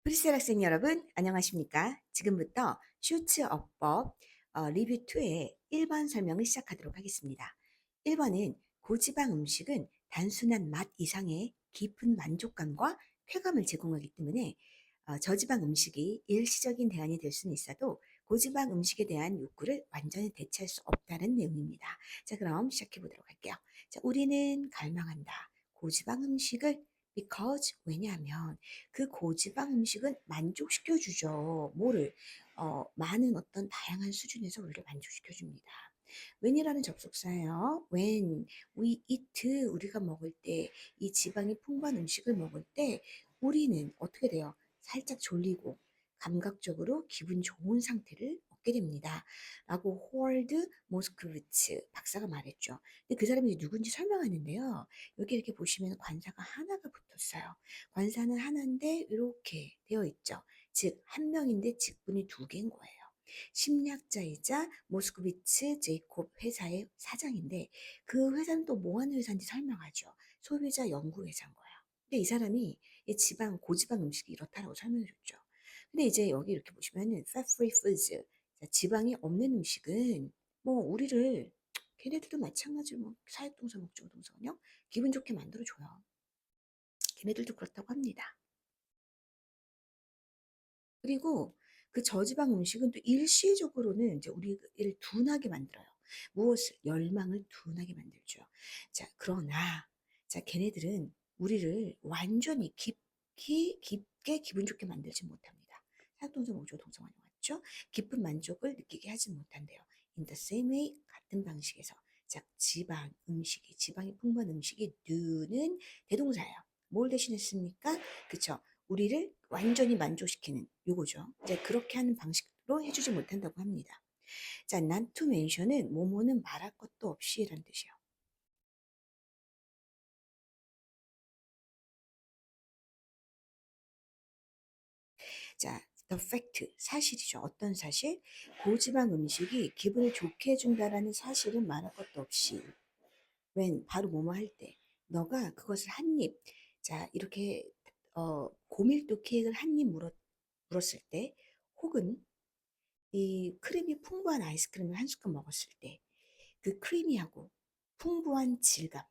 프리스트 학생 여러분, 안녕하십니까? 지금부터 슈츠 어법 리뷰 2의 1번 설명을 시작하도록 하겠습니다. 1번은 고지방 음식은 단순한 맛 이상의 깊은 만족감과 쾌감을 제공하기 때문에 저지방 음식이 일시적인 대안이 될 수는 있어도 고지방 음식에 대한 욕구를 완전히 대체할 수 없다는 내용입니다. 자, 그럼 시작해 보도록 할게요. 자, 우리는 갈망한다. 고지방 음식을 because 왜냐하면 그 고지방 음식은 만족시켜 주죠. 뭐를? 많은 어떤 다양한 수준에서 우리를 만족시켜 줍니다. when이라는 접속사예요. when we eat 우리가 먹을 때 이 지방이 풍부한 음식을 먹을 때 우리는 어떻게 돼요? 살짝 졸리고 감각적으로 기분 좋은 상태를 얻게 됩니다. 라고 호월드 모스크비츠 박사가 말했죠. 근데 그 사람이 누군지 설명하는데요. 여기 이렇게 보시면 관사가 하나가 붙었어요. 관사는 하나인데 이렇게 되어 있죠. 즉, 한 명인데 직분이 두 개인 거예요. 심리학자이자 모스크비츠 제이콥 회사의 사장인데 그 회사는 또 뭐 하는 회사인지 설명하죠. 소비자 연구 회사인 거예요. 근데 이 사람이 이 지방, 고지방 음식이 이렇다라고 설명해 줬죠. 근데 이제 여기 이렇게 보시면은 fat free foods, 자, 지방이 없는 음식은 뭐 우리를 걔네들도 마찬가지로 뭐 사육동사 목적어 동사원형 기분 좋게 만들어줘요. 걔네들도 그렇다고 합니다. 그리고 그 저지방 음식은 또 일시적으로는 이제 우리를 둔하게 만들어요. 무엇을? 열망을 둔하게 만들죠. 자, 그러나, 자, 걔네들은 우리를 완전히 깊게 기분 좋게 만들지 못합니다. 사역동사 목조 동사원이 왔죠? 깊은 만족을 느끼게 하지 못한대요. In the same way, 같은 방식에서. 자, 지방이 풍부한 음식이 do는 대동사예요. 뭘 대신했습니까? 그쵸? 우리를 완전히 만족시키는 요거죠. 이제 그렇게 하는 방식으로 해주지 못한다고 합니다. 자, not to mention은 뭐뭐는 말할 것도 없이라는 뜻이에요. 자, the fact, 사실이죠. 어떤 사실? 고지방 음식이 기분을 좋게 해준다라는 사실은 말할 것도 없이 when 바로 뭐뭐 할 때 너가 그것을 한 입, 자, 이렇게 고밀도 케이크를 한 입 물었을 때 혹은 이 크림이 풍부한 아이스크림을 한 숟갈 먹었을 때 그 크리미하고 풍부한 질감.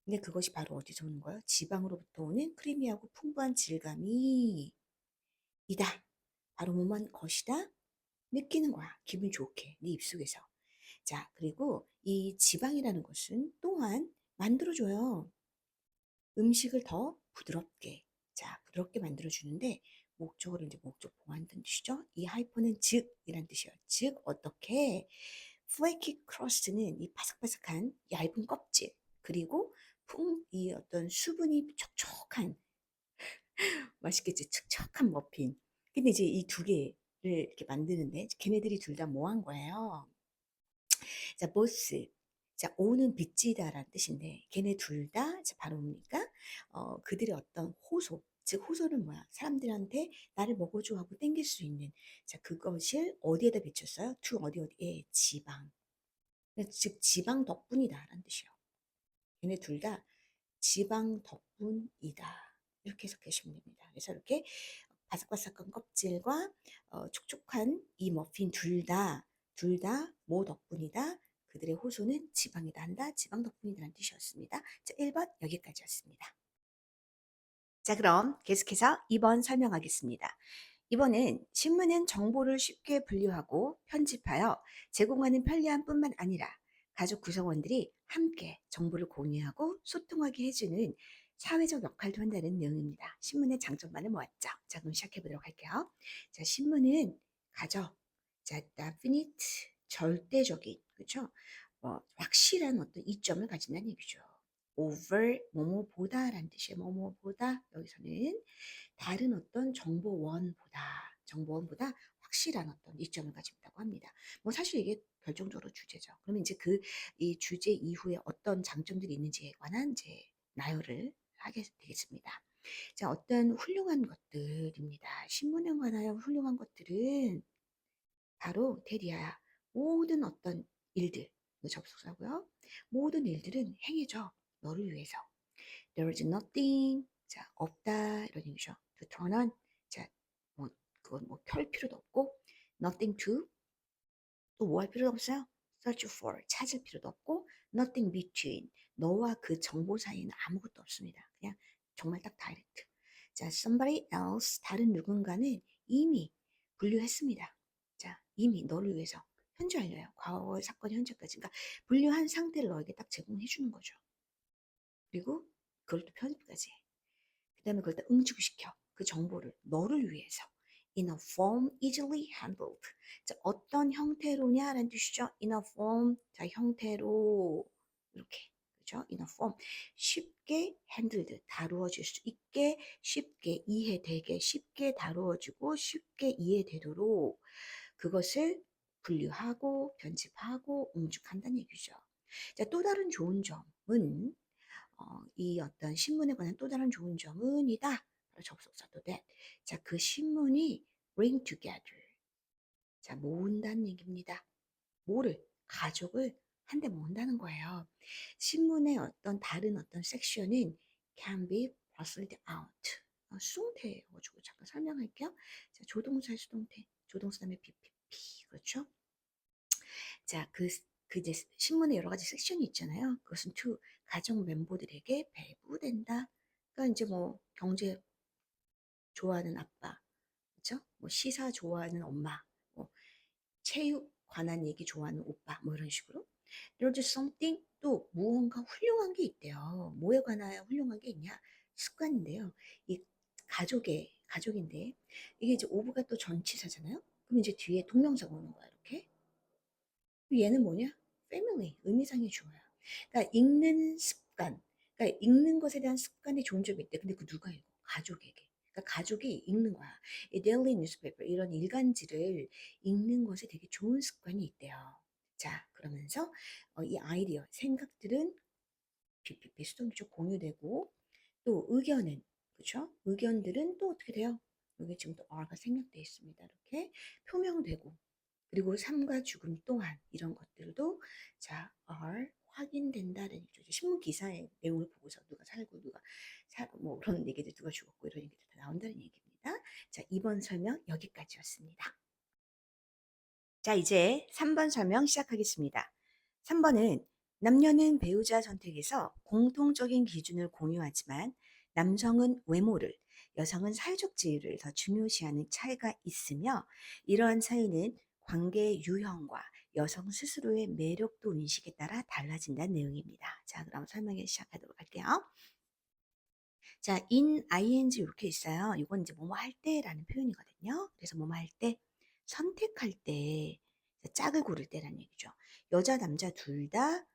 근데 그것이 바로 어디서 오는 거예요? 지방으로부터 오는 크리미하고 풍부한 질감이 이다. 바로 뭐만 것이다. 느끼는 거야. 기분 좋게 네 입속에서. 자, 그리고 이 지방이라는 것은 또한 만들어줘요. 음식을 더 부드럽게. 자, 부드럽게 만들어주는데 목적으로 이제 목적 보완된 뜻이죠. 이 하이퍼는 즉이란 뜻이에요. 즉 어떻게 flaky crust는 이 바삭바삭한 얇은 껍질 그리고 이 어떤 수분이 촉촉한 맛있겠지 촉촉한 머핀. 근데 이제 이 두 개를 이렇게 만드는데 걔네들이 둘 다 뭐 한 거예요? 자, 보스. 자, 오는 빚지다라는 뜻인데 걔네 둘 다 바로 뭡니까? 그들의 어떤 호소. 즉 호소는 뭐야? 사람들한테 나를 먹어줘 하고 땡길 수 있는 자 그것을 어디에다 비췄어요? 투 어디에 지방. 즉 지방 덕분이다라는 뜻이에요. 얘네 둘 다 지방 덕분이다. 이렇게 해석하시면 됩니다. 그래서 이렇게 바삭바삭한 껍질과 촉촉한 이 머핀 둘 다 뭐 덕분이다. 그들의 호소는 지방이다 한다. 지방 덕분이다라는 뜻이었습니다. 자, 1번 여기까지였습니다. 자, 그럼 계속해서 2번 설명하겠습니다. 이번엔 신문은 정보를 쉽게 분류하고 편집하여 제공하는 편리함뿐만 아니라 가족 구성원들이 함께 정보를 공유하고 소통하게 해주는 사회적 역할도 한다는 내용입니다. 신문의 장점만을 모았죠. 자, 그럼 시작해 보도록 할게요. 자, 신문은 가족, 자, definite, 절대적인, 그렇죠? 확실한 어떤 이점을 가진다는 얘기죠. over, 뭐뭐보다라는 뜻이에요. 뭐뭐보다, 여기서는 다른 어떤 정보원보다 확실한 어떤 이점을 가지고 있다고 합니다. 뭐 사실 이게 결정적으로 주제죠. 그러면 이제 이 주제 이후에 어떤 장점들이 있는지에 관한 이제 나열을 하게 되겠습니다. 자, 어떤 훌륭한 것들입니다. 신문에 관하여 훌륭한 것들은 바로 테리아야. 모든 어떤 일들, 이거 접속사고요. 모든 일들은 행해져. 너를 위해서. There is nothing. 자, 없다. 이런 얘기죠. To turn on. 자, 뭐 그건 뭐 켤 필요도 없고 nothing to 또 뭐 할 필요도 없어요. search for 찾을 필요도 없고 nothing between 너와 그 정보 사이에는 아무것도 없습니다. 그냥 정말 딱 다이렉트. 자, somebody else 다른 누군가는 이미 분류했습니다. 자, 이미 너를 위해서 현재 완료예요. 과거 사건 현재까지. 그러니까 분류한 상태를 너에게 딱 제공해 주는 거죠. 그리고 그걸 또 편집까지 해. 그다음에 그걸 또 응축시켜. 그 정보를 너를 위해서 in a form easily handled. 자, 어떤 형태로냐라는 뜻이죠. in a form 자 형태로 이렇게 그죠? in a form 쉽게 handled 다루어질 수 있게 쉽게 이해되게 쉽게 다루어지고 쉽게 이해되도록 그것을 분류하고 편집하고 응축한다는 얘기죠. 자, 또 다른 좋은 점은 이 어떤 신문에 관한 또 다른 좋은 점은 이다. 바로 접속사도 that. 자, 그 신문이 bring together. 자, 모은다는 얘기입니다. 뭐를? 가족을 한데 모은다는 거예요. 신문의 어떤 다른 어떤 섹션은 can be parceled out. 수동태여가지고 잠깐 설명할게요. 자, 조동사의 수동태. 조동사 다음에 PPP. 그렇죠? 자, 그 이제 신문에 여러 가지 섹션이 있잖아요. 그것은 to 가족 멤버들에게 배부된다. 그러니까 이제 뭐 경제 좋아하는 아빠, 그렇죠? 뭐 시사 좋아하는 엄마, 뭐 체육 관한 얘기 좋아하는 오빠, 뭐 이런 식으로. There's something 또 무언가 훌륭한 게 있대요. 뭐에 관하여 훌륭한 게 있냐? 습관인데요. 이 가족인데 이게 이제 오브가 또 전치사잖아요. 그럼 이제 뒤에 동명사가 오는 거야 이렇게. 얘는 뭐냐? 패밀리, 의미상의 주어야. 그러니까 읽는 습관, 그러니까 읽는 것에 대한 습관이 좋은 점이 있대. 근데 그 누가 읽어? 가족에게. 그러니까 가족이 읽는 거야. 이 데일리 뉴스페이퍼 이런 일간지를 읽는 것에 되게 좋은 습관이 있대요. 자, 그러면서 이 아이디어, 생각들은 PPP 수동적 공유되고 또 의견은 그렇죠? 의견들은 또 어떻게 돼요? 여기 지금 또 R가 생략되어 있습니다. 이렇게 표명되고 그리고 삶과 죽음 또한 이런 것들도 자 are 확인된다는 얘기죠. 신문 기사의 내용을 보고서 누가 살고 누가 뭐 그런 얘기들 누가 죽었고 이런 얘기들 다 나온다는 얘기입니다. 자, 2번 설명 여기까지였습니다. 자, 이제 3번 설명 시작하겠습니다. 3번은 남녀는 배우자 선택에서 공통적인 기준을 공유하지만 남성은 외모를, 여성은 사회적 지위를 더 중요시하는 차이가 있으며 이러한 차이는 관계의 유형과 여성 스스로의 매력도 인식에 따라 달라진다는 내용입니다. 자, 그럼 설명을 시작하도록 할게요. 자, in ing 이렇게 있어요. 이건 이제 뭐뭐 할 때라는 표현이거든요. 그래서 뭐뭐 할 때, 선택할 때, 짝을 고를 때라는 얘기죠. 여자, 남자 둘 다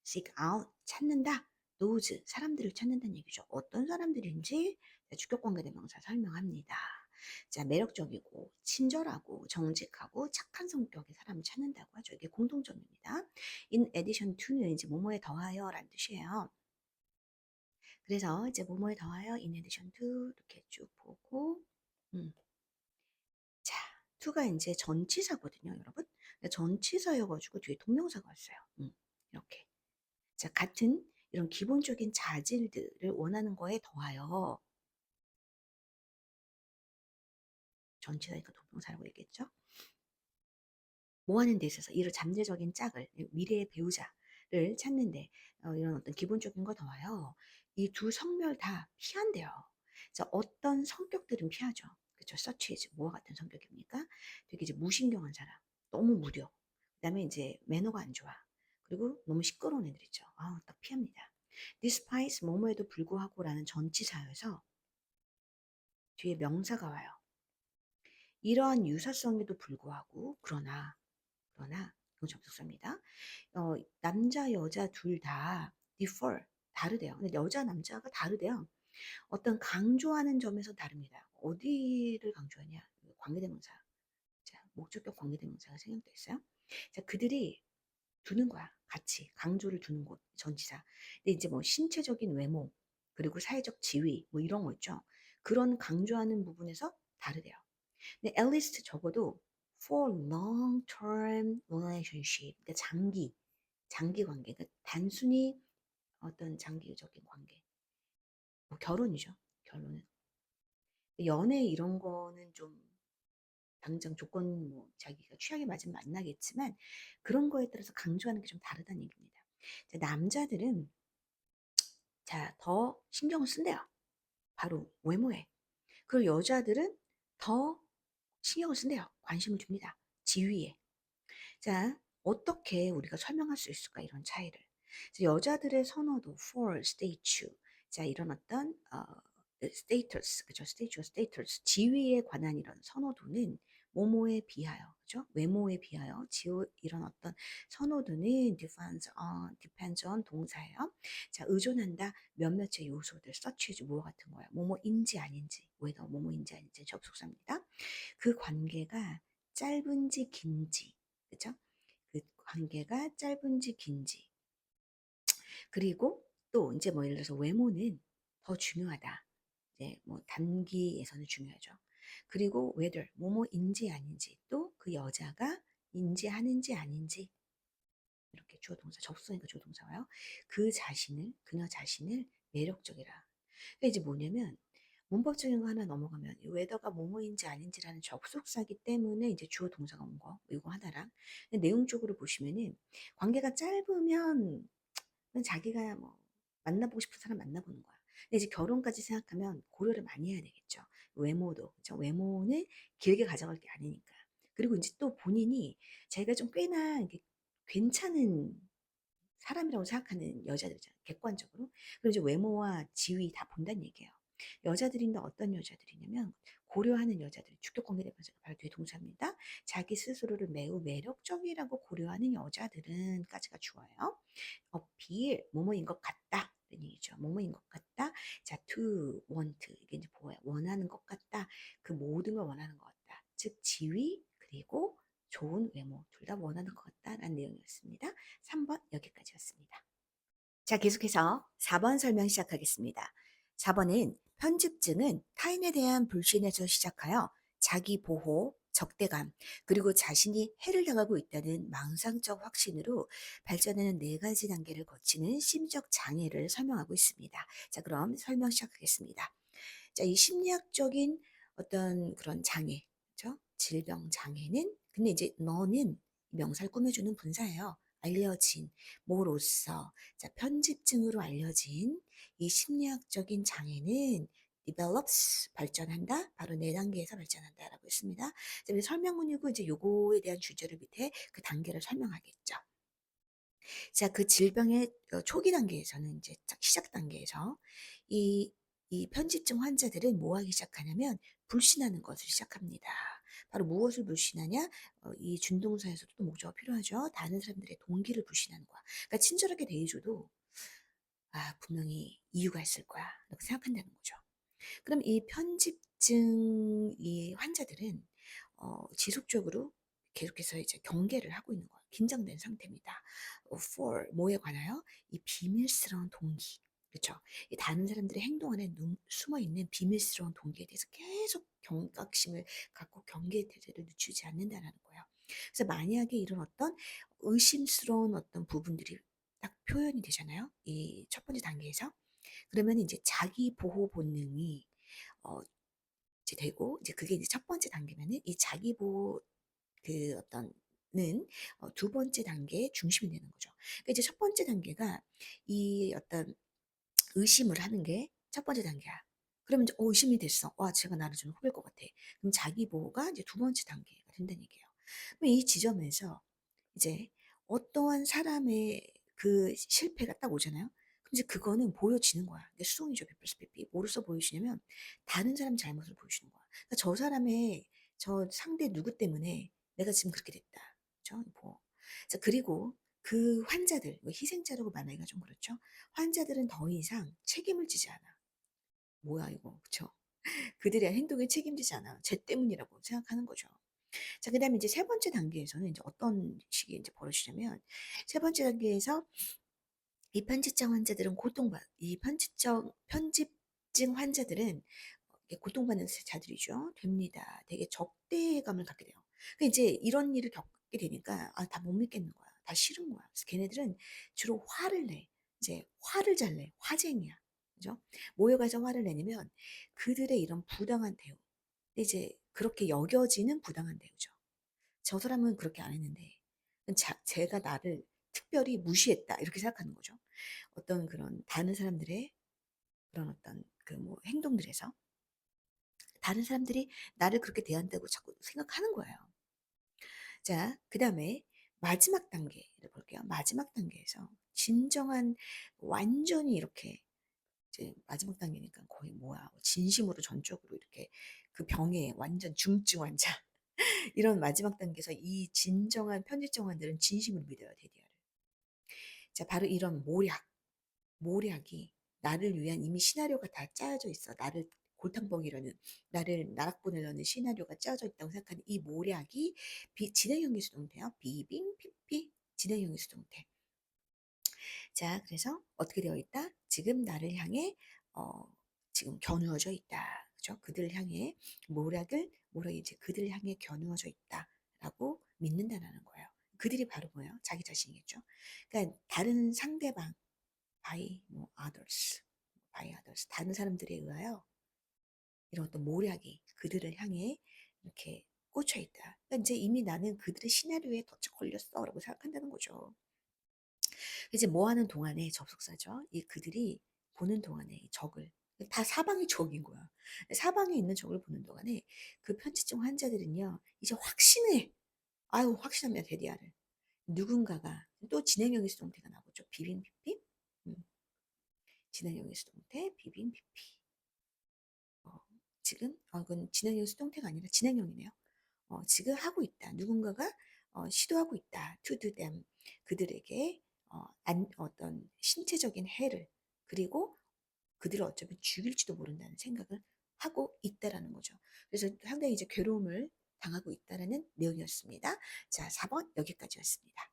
seek out, 찾는다. those, 사람들을 찾는다는 얘기죠. 어떤 사람들인지 주격관계 대명사 설명합니다. 자, 매력적이고 친절하고 정직하고 착한 성격의 사람을 찾는다고 하죠. 이게 공통점입니다. in addition to는 이제 뭐뭐에 더하여라는 뜻이에요. 그래서 이제 뭐뭐에 더하여 in addition to 이렇게 쭉 보고 자, to가 이제 전치사거든요, 여러분. 전치사여가지고 뒤에 동명사가 왔어요. 이렇게. 자, 같은 이런 기본적인 자질들을 원하는 거에 더하여 전치사니까 동명사라고 얘기했죠. 뭐 하는 데 있어서 이런 잠재적인 짝을 미래의 배우자를 찾는데 이런 어떤 기본적인 거 더하여 이 두 성별 다 피한대요. 자, 어떤 성격들은 피하죠. 그렇죠. 서치즈 뭐와 같은 성격입니까? 되게 이제 무신경한 사람, 너무 무뎌. 그다음에 이제 매너가 안 좋아. 그리고 너무 시끄러운 애들 있죠. 딱 피합니다. despite 뭐뭐에도 불구하고라는 전치사여서 뒤에 명사가 와요. 이러한 유사성에도 불구하고 그러나 이거 접속사입니다. 남자 여자 둘 다 differ 다르대요. 근데 여자 남자가 다르대요. 어떤 강조하는 점에서 다릅니다. 어디를 강조하냐? 관계대명사. 자, 목적격 관계대명사가 생략돼 있어요. 자, 그들이 두는 거야. 같이 강조를 두는 곳 전치사. 근데 이제 뭐 신체적인 외모 그리고 사회적 지위 뭐 이런 거 있죠. 그런 강조하는 부분에서 다르대요. 근데 at least 적어도 for long term relationship 그러니까 장기 관계 그러니까 단순히 어떤 장기적인 관계 뭐 결혼이죠. 결혼은 연애 이런 거는 아니면 좀 당장 조건 뭐 자기가 취향에 맞으면 만나겠지만 그런 거에 따라서 강조하는 게 좀 다르다는 얘기입니다. 자, 남자들은 자, 더 신경을 쓴대요. 바로 외모에. 그리고 여자들은 더 신경을 쓴대요. 관심을 줍니다. 지위에. 자, 어떻게 우리가 설명할 수 있을까, 이런 차이를. 여자들의 선호도, for, status, 자, 이런 어떤, status, 그죠? status, 지위에 관한 이런 선호도는 뭐뭐에 비하여, 그죠? 외모에 비하여, 이런 어떤 선호도는 depends on 동사예요. 자, 의존한다, 몇몇의 요소들, such as 뭐 같은 거야. 뭐뭐인지 아닌지, whether 뭐뭐인지 아닌지 접속사입니다. 그 관계가 짧은지 긴지, 그죠? 그 관계가 짧은지 긴지. 그리고 또 이제 뭐 예를 들어서 외모는 더 중요하다. 이제 뭐 단기에서는 중요하죠. 그리고 whether 뭐뭐인지 아닌지, 또 그 여자가 인지하는지 아닌지, 이렇게 주어 동사 접수니까 주어 동사와요. 그녀 자신을 매력적이라. 그러니까 이제 뭐냐면 문법적인 거 하나 넘어가면 웨더가 뭐뭐인지 아닌지라는 접속사기 때문에 이제 주어 동사가 온 거, 이거 하나랑. 근데 내용적으로 보시면은 관계가 짧으면 그냥 자기가 뭐 만나보고 싶은 사람 만나보는 거야. 근데 이제 결혼까지 생각하면 고려를 많이 해야 되겠죠. 외모도, 그렇죠? 외모는 길게 가져갈 게 아니니까. 그리고 이제 또 본인이 자기가 좀 꽤나 이렇게 괜찮은 사람이라고 생각하는 여자들이잖아요. 객관적으로. 그리고 이제 외모와 지위 다 본다는 얘기예요. 여자들인데 어떤 여자들이냐면 고려하는 여자들, 주격 관계 대명사가 바로 뒤에 동사입니다. 자기 스스로를 매우 매력적이라고 고려하는 여자들은까지가 주어요. 어필, 뭐뭐인 것 같다. 이런 얘기죠. 뭐뭐인 것 같다. 자, to, want. 이게 이제 뭐야? 원하는 것 같다. 그 모든 걸 원하는 것 같다. 즉, 지위, 그리고 좋은 외모. 둘 다 원하는 것 같다라는 내용이었습니다. 3번 여기까지였습니다. 자, 계속해서 4번 설명 시작하겠습니다. 4번은 편집증은 타인에 대한 불신에서 시작하여 자기 보호, 적대감, 그리고 자신이 해를 당하고 있다는 망상적 확신으로 발전하는 4가지 단계를 거치는 심리적 장애를 설명하고 있습니다. 자, 그럼 설명 시작하겠습니다. 자, 이 심리학적인 어떤 그런 장애, 그죠? 질병 장애는, 근데 이제 너는 명사를 꾸며주는 분사예요. 알려진, 뭐로써, 자, 편집증으로 알려진 이 심리학적인 장애는 develops, 발전한다. 바로 4단계에서 발전한다라고 했습니다. 자, 설명문이고 이제 요거에 대한 주제를 밑에 그 단계를 설명하겠죠. 자, 그 질병의 초기 단계에서는 이제 시작 단계에서 이, 이 편집증 환자들은 뭐 하기 시작하냐면 불신하는 것을 시작합니다. 바로 무엇을 불신하냐? 이 준동사에서도 또 목적어가 필요하죠. 다른 사람들의 동기를 불신하는 거야. 그러니까 친절하게 대해줘도 분명히 이유가 있을 거야. 이렇게 생각한다는 거죠. 그럼 이 편집증 이 환자들은 지속적으로 계속해서 이제 경계를 하고 있는 거예요. 긴장된 상태입니다. for 뭐에 관하여 이 비밀스러운 동기, 그렇죠? 이 다른 사람들의 행동 안에 숨어 있는 비밀스러운 동기에 대해서 계속 경각심을 갖고 경계 태세를 늦추지 않는다라는 거예요. 그래서 만약에 이런 어떤 의심스러운 어떤 부분들이 딱 표현이 되잖아요. 이 첫 번째 단계에서. 그러면 이제 자기 보호 본능이 어, 이제 되고, 이제 그게 이제 첫 번째 단계면은 이 자기 보호 그 어떤는 두 번째 단계의 중심이 되는 거죠. 그러니까 이제 첫 번째 단계가 이 어떤 의심을 하는 게 첫 번째 단계야. 그러면 이제 의심이 됐어. 와, 제가 나를 좀 후릴 것 같아. 그럼 자기 보호가 이제 두 번째 단계가 된다는 얘기예요. 그럼 이 지점에서 이제 어떠한 사람의 그 실패가 딱 오잖아요. 그럼 이제 그거는 보여지는 거야. 이게 수동이죠. B 플러스 PP. 뭐로써 보여지냐면 다른 사람 잘못을 보여주는 거야. 그러니까 저 사람의 저 상대 누구 때문에 내가 지금 그렇게 됐다. 그죠? 뭐. 자, 그리고 그 환자들, 뭐 희생자라고 말하기가 좀 그렇죠. 환자들은 더 이상 책임을 지지 않아. 뭐야 이거, 그쵸? 그들의 행동에 책임지지 않아. 쟤 때문이라고 생각하는 거죠. 자, 그다음에 이제 세 번째 단계에서는 이제 어떤 식이 이제 벌어지냐면 세 번째 단계에서 이 편집증 환자들은 이 편집증 환자들은 고통받는 자들이죠. 됩니다. 되게 적대감을 갖게 돼요. 그 이제 이런 일을 겪게 되니까 다 못 믿겠는 거야. 다 싫은 거야. 그래서 걔네들은 주로 화를 내. 이제 화를 잘 내. 화쟁이야. 그죠? 모여가서 화를 내면 그들의 이런 부당한 대우. 근데 이제 그렇게 여겨지는 부당한 대우죠. 저 사람은 그렇게 안 했는데 제가 나를 특별히 무시했다 이렇게 생각하는 거죠. 어떤 그런 다른 사람들의 그런 어떤 그 뭐 행동들에서 다른 사람들이 나를 그렇게 대한다고 자꾸 생각하는 거예요. 자, 그다음에 마지막 단계를 볼게요. 마지막 단계에서 진정한 완전히 이렇게 이제 마지막 단계니까 거의 뭐야 진심으로 전적으로 이렇게 그 병에 완전 중증 환자 이런 마지막 단계에서 이 진정한 편집증 환자들은 진심으로 믿어요 데디아를. 자, 바로 이런 모략이 나를 위한 이미 시나리오가 다 짜여져 있어. 나를 골탕 먹이려는, 나를 나락 보내려는 시나리오가 짜여져 있다고 생각하는 이 모략이 진행형의 수동태요. 비빙 피피 진행형의 수동태. 자, 그래서 어떻게 되어 있다? 지금 나를 향해 어, 지금 겨누어져 있다. 그죠? 그들을 향해 모략이 이제 그들을 향해 겨누어져 있다라고 믿는다라는 거예요. 그들이 바로 뭐예요? 자기 자신이겠죠. 그러니까 다른 상대방 뭐 by others 다른 사람들에 의하여 이런 어떤 모략이 그들을 향해 이렇게 꽂혀 있다. 그러니까 이제 이미 나는 그들의 시나리오에 덫에 걸렸어라고 생각한다는 거죠. 이제 뭐 하는 동안에 접속사죠. 이 그들이 보는 동안에 이 적을 다 사방이 적인 거야. 사방에 있는 적을 보는 동안에 그 편집증 환자들은요 이제 확신해. 아유 확신합니다 데디아를. 누군가가 또 진행형의 수동태가 나오죠. 비빙피피. 진행형의 수동태 비빙피피. 어, 지금 그건 진행형 수동태가 아니라 진행형이네요. 지금 하고 있다. 누군가가 시도하고 있다. to do them. 그들에게 어떤 신체적인 해를 그리고 그들을 어쩌면 죽일지도 모른다는 생각을 하고 있다라는 거죠. 그래서 상당히 이제 괴로움을 당하고 있다라는 내용이었습니다. 자, 4번 여기까지였습니다.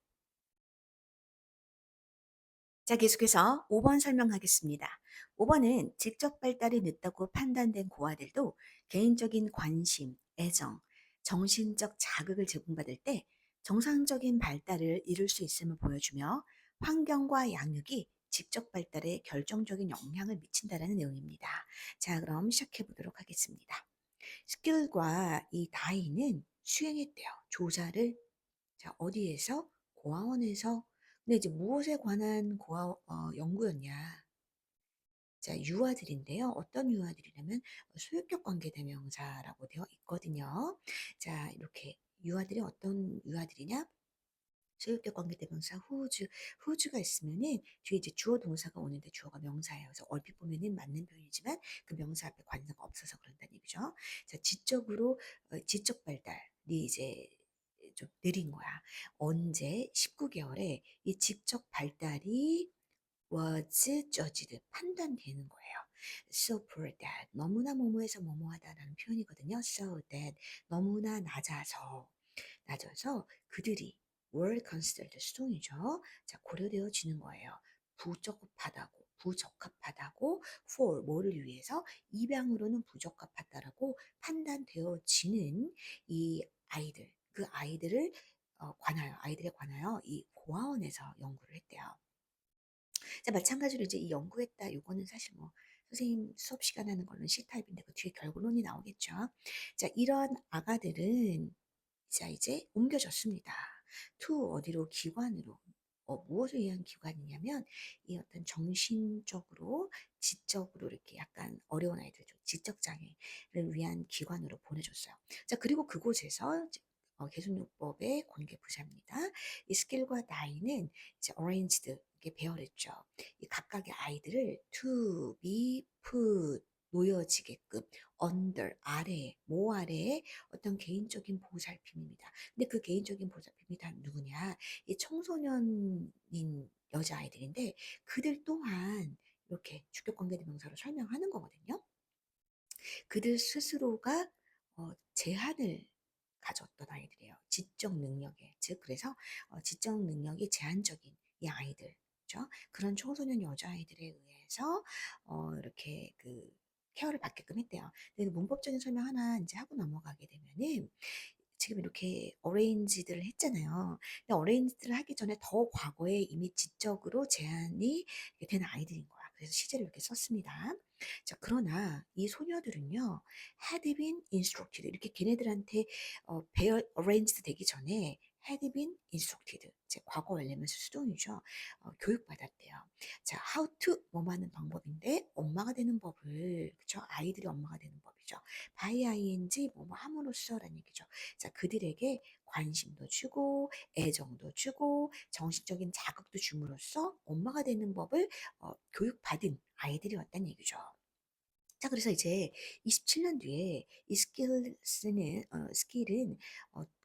자, 계속해서 5번 설명하겠습니다. 5번은 직접 발달이 늦다고 판단된 고아들도 개인적인 관심, 애정, 정신적 자극을 제공받을 때 정상적인 발달을 이룰 수 있음을 보여주며 환경과 양육이 직접 발달에 결정적인 영향을 미친다는 내용입니다. 자, 그럼 시작해 보도록 하겠습니다. 스킬과 이 다이는 수행했대요. 조사를 자, 어디에서? 고아원에서. 근데 이제 무엇에 관한 연구였냐? 자, 유아들인데요. 어떤 유아들이냐면 소유격 관계 대명사라고 되어 있거든요. 자, 이렇게 유아들이 어떤 유아들이냐? 소유격 관계 대명사 who's가 있으면은 뒤에 이제 주어 동사가 오는데 주어가 명사예요. 그래서 얼핏 보면은 맞는 표현이지만 그 명사 앞에 관사가 없어서 그런다는 얘기죠. 자, 지적 발달이 이제 좀 느린 거야. 언제 19개월에 이 지적 발달이 was judged 판단되는 거예요. So poor that 너무나 뭐뭐해서 뭐뭐하다라는 표현이거든요. So that 너무나 낮아서 그들이 were considered 수동이죠. 자, 고려되어지는 거예요. 부적합하다고 for 뭐를 위해서 입양으로는 부적합하다라고 판단되어지는 이 아이들 그 아이들에 관하여 이 고아원에서 연구를 했대요. 자, 마찬가지로 이제 이 연구했다. 요거는 사실 뭐 선생님 수업 시간 하는 거는 C타입인데 그 뒤에 결론이 나오겠죠. 자, 이런 아가들은 자, 이제 옮겨졌습니다. to 어디로 기관으로 무엇을 위한 기관이냐면 이 어떤 정신적으로 지적으로 이렇게 약간 어려운 아이들죠. 지적 장애를 위한 기관으로 보내줬어요. 자, 그리고 그곳에서 계속요법의 관계 부사입니다. 이 스킬과 나이는 이제 arranged 이렇게 배열했죠. 이 각각의 아이들을 to be put 놓여지게끔 under 아래 모 아래에 어떤 개인적인 보살핌입니다. 근데 그 개인적인 보살핌이 다 누구냐? 이 청소년인 여자아이들인데 그들 또한 이렇게 주격관계대명사로 설명하는 거거든요. 그들 스스로가 제한을 가졌던 아이들이에요. 지적 능력에. 즉 그래서 지적 능력이 제한적인 이 아이들. 그렇죠? 그런 청소년 여자아이들에 의해서 이렇게 그 케어를 받게끔 했대요. 근데 문법적인 설명 하나 이제 하고 넘어가게 되면은 지금 이렇게 어레인지드를 했잖아요. 근데 어레인지드를 하기 전에 더 과거에 이미 지적으로 제한이 된 아이들인 거야. 그래서 시제를 이렇게 썼습니다. 자, 그러나 이 소녀들은요, had been instructed. 이렇게 걔네들한테 배열 arranged 되기 전에 had been instructed. 제 과거 완료면서 수동이죠. 교육받았대요. 자, how to 뭐뭐 하는 방법인데 엄마가 되는 법을, 그죠? 아이들이 엄마가 되는 법이죠. by ing 뭐뭐 함으로써라는 얘기죠. 자, 그들에게 관심도 주고 애정도 주고 정신적인 자극도 줌으로써 엄마가 되는 법을 교육받은 아이들이 왔다는 얘기죠. 자, 그래서 이제 27년 뒤에 이 스킬은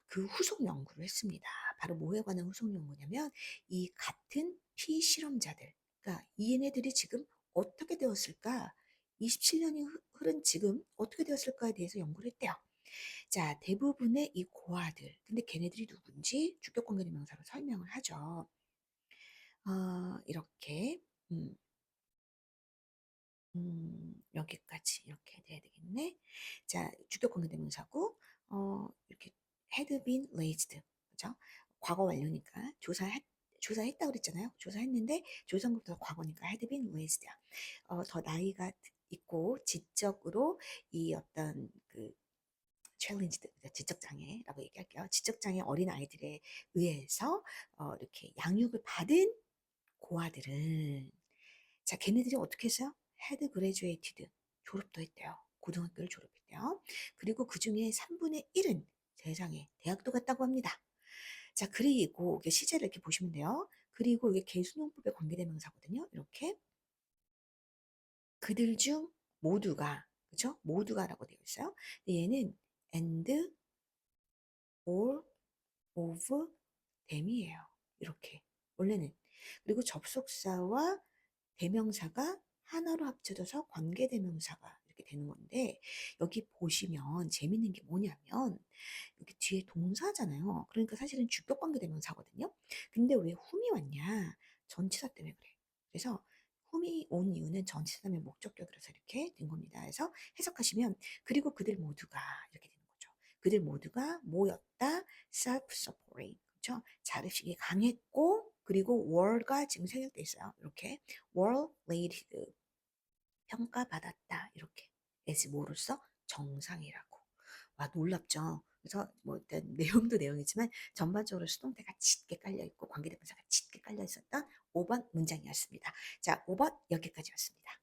그 후속 연구를 했습니다. 바로 뭐에 관한 후속 연구냐면 이 같은 피실험자들, 그러니까 얘네들이 지금 어떻게 되었을까? 27년이 흐른 지금 어떻게 되었을까에 대해서 연구를 했대요. 자, 대부분의 이 고아들, 근데 걔네들이 누군지 주격관계대명사로 설명을 하죠. 이렇게 음, 여기까지 이렇게 돼야 되겠네. 자, 주격관계대명사고 이렇게 had been raised, 그죠? 과거 완료니까 조사했다 그랬잖아요. 조사했는데 조사부터 과거니까 had been raised. 더 나이가 있고 지적으로 이 어떤 그 challenged, 지적 장애라고 얘기할게요. 지적 장애 어린 아이들에 의해서 이렇게 양육을 받은 고아들은, 자, 걔네들이 어떻게 했어요? had graduated, 졸업도 했대요. 고등학교를 졸업했대요. 그리고 그 중에 3분의 1은 세상에 대학도 갔다고 합니다. 자, 그리고 이게 시제를 이렇게 보시면 돼요. 그리고 이게 계수용법에 관계대명사거든요. 이렇게 그들 중 모두가, 그죠? 모두가라고 되어 있어요. 근데 얘는 and all of them이에요. 이렇게 원래는. 그리고 접속사와 대명사가 하나로 합쳐져서 관계대명사가 이렇게 되는 건데, 여기 보시면 재밌는 게 뭐냐면 여기 뒤에 동사잖아요. 그러니까 사실은 주격관계대명사거든요. 근데 왜 whom이 왔냐? 전치사 때문에 그래. 그래서 whom이 온 이유는 전치사 때문에 목적격이라서 이렇게 된 겁니다. 그래서 해석하시면 그리고 그들 모두가 이렇게 되는 거죠. 그들 모두가 뭐였다? self-supporting. 그렇죠? 자립심이 강했고, 그리고 were가 지금 생략돼 있어요. 이렇게 were rated, 평가받았다. 이렇게 as 뭐로서 정상이라고. 와, 놀랍죠? 그래서 뭐 일단 내용도 내용이지만 전반적으로 수동태가 짙게 깔려 있고 관계대명사가 짙게 깔려 있었던 5번 문장이었습니다. 자, 5번 여기까지였습니다.